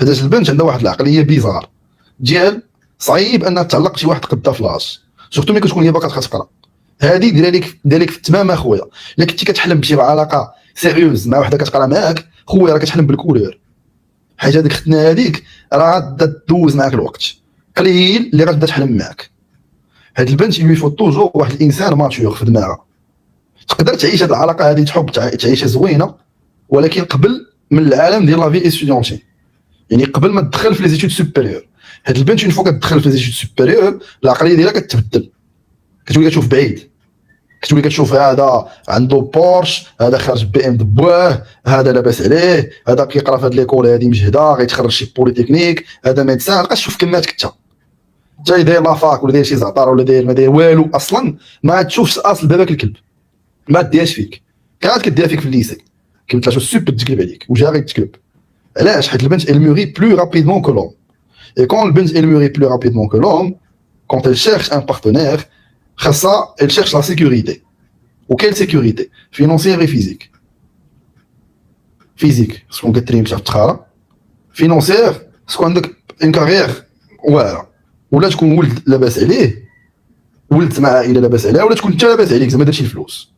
حيت البنت عندها واحد العقليه بيزار ديال صعيب انها تعلق شي واحد قدا فلاش، سورتو ملي كتكون هي باقا كتقرا. هذه دير لك في التمام اخويا. الا كنتي كتحلم بشي علاقه سيريوز مع وحده كتقرا معاك، خويا راه كتحلم بالكولور، حيت هذيك الختنه هذيك راه غادا دوز معاك الوقت قليل اللي غادا تحلم معاك. هاد البنت يلي فو توجور واحد الانسان ماتور في دماغها. تقدر تعيش هاد العلاقه هذه تحب تعيشها زوينه، ولكن قبل من العالم ديال لا في استوديونتي، يعني قبل ما تدخل في لي زيتود سوبيريور. هاد البنت اون فوا كتدخل في لي زيتود سوبيريور العقليه ديالها كتبدل، كتولي كتشوف بعيد، كتولي كتشوف هذا عنده بورش، هذا خارج بي ام دبواه، هذا لاباس عليه، هذا كيقرا في هاد ليكول هادي مجهده غيتخرج شي بوليتكنيك، هذا ميدسان. بقى تشوف كمات كتا جاي داير لافاك ولا داير شي زعتر ولا داير ما داير والو، اصلا ما تشوفش اصل باباك الكلب، ما دياش فيك، كانت كديها فيك في الليسي كنت تلاش السوب تقلب عليك وجا غيتقلب. علاش؟ حيت البنت elle mûrit plus rapidement que l'homme. Et quand البنت elle mûrit plus rapidement que l'homme, quand elle cherche un partenaire, خاصها elle cherche la sécurité. Ou quelle sécurité? Financière et physique. Physique, شكون كترين شي تخارا. Financière, شكون عندك une carrière واعره، ولا تكون ولد لاباس عليه، ولدت مع عائله لاباس عليها، ولا تكون انت لاباس عليك زعما درتي الفلوس.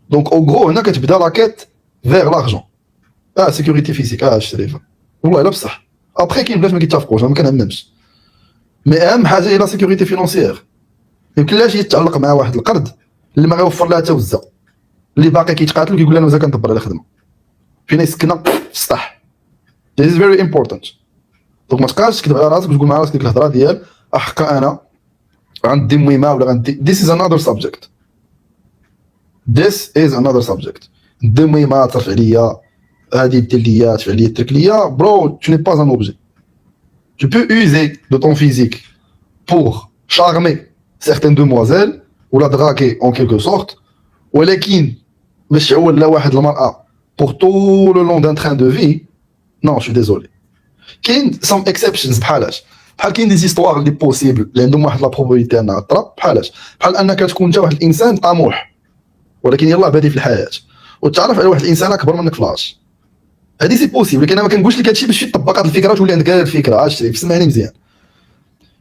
دونك او غرو هنا كتبدا لاكيت فيغ لارجون. سيكوريتي فيزيك الشريفه والله الا بصح. ابخي كاين بنات ما كيتفقوش، ما كنهممش، مي اهم حاجه هي لا سيكوريتي فينونسيير. يمكنلاش يتعلق مع واحد القرض اللي ما غيوفر لها حتى وزه، اللي باقي كيتقاتل كيقول لها مازال كندبر على خدمه، فين يسكنها في السطح. This is very important. دونك ما تبقاش تكذب على راسك وتقول مع راسك ديك الهضره ديال احقا انا غندي مهمه ولا غندي. This is another subject. This is another subject. ندي مهمه ترفع ليا، هادي دير ليا تفعل ليا ترك ليا. برو tu n'es pas un objet. Tu peux user de ton physique pour charmer certaines demoiselles ou la draguer en quelque sorte, ولكن باش تعول لا واحد المرأة pour tout le long d'un train de vie. Non, je suis désolé. كاين some exceptions بحالاش، بحال كاين دي زيستوار اللي بوسيبل اللي عندهم واحد لا بروبابيليتي انها طرا، بحالاش بحال انك تكون انت واحد الانسان طموح ولكن يلاه بادي في الحياه وتعرف على واحد الانسان اكبر منك فلاش. هذه سي بوسيبل، لكن انا ما كنقولش لك هادشي باش تطبق هاد الفكره وتولي عندك هاد الفكره. عرفتي سمعني مزيان،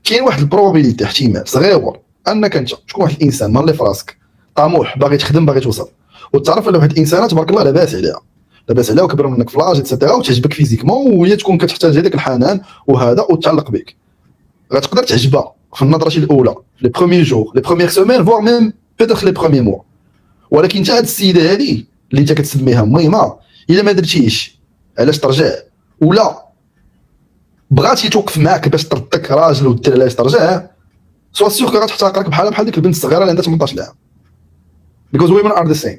كاين واحد البروبابيليتي احتمال صغير انك انت تكون واحد الانسان مالي في راسك طموح باغي تخدم باغي توصل، وتعرف على واحد الانسانه تبارك الله لاباس عليها وكبر منك فلاج اتسيتيرا، وتعجبك فيزيكمون وهي تكون كتحتاج هذاك الحنان وهذا وتعلق بك. غتقدر تعجبها في النظره الاولى لي بروميير جور لي بروميير سيمين فوار ميم بيتيتر لي بروميير موا، ولكن حتى هاد السيده هذه اللي انت كتسميها مهمه الا ما درتيش علاش ترجع ولا بغاتي توقف معاك باش تردك راجل ودير علاش ترجع، سوا سيغ كو غتحتقرك بحال ديك البنت الصغيره اللي عندها 18 عام. because women are the same.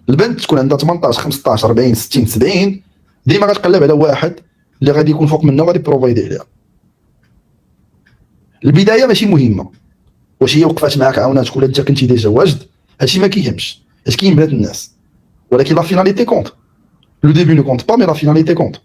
البنت تكون عندها 18 15 40 60 70 ديما غتقلب على واحد اللي غادي يكون فوق منها وغادي بروفايدي عليها. البدايه ماشي مهمه، واش هي وقفات معاك عاوناتك ولا انت كنتي ديجا واجد، هادشي ما كيهمش، حيت كاين بنات الناس، ولكن لا فيناليتي كونت. لو ديبي نو كونت با مي لا فيناليتي كونت.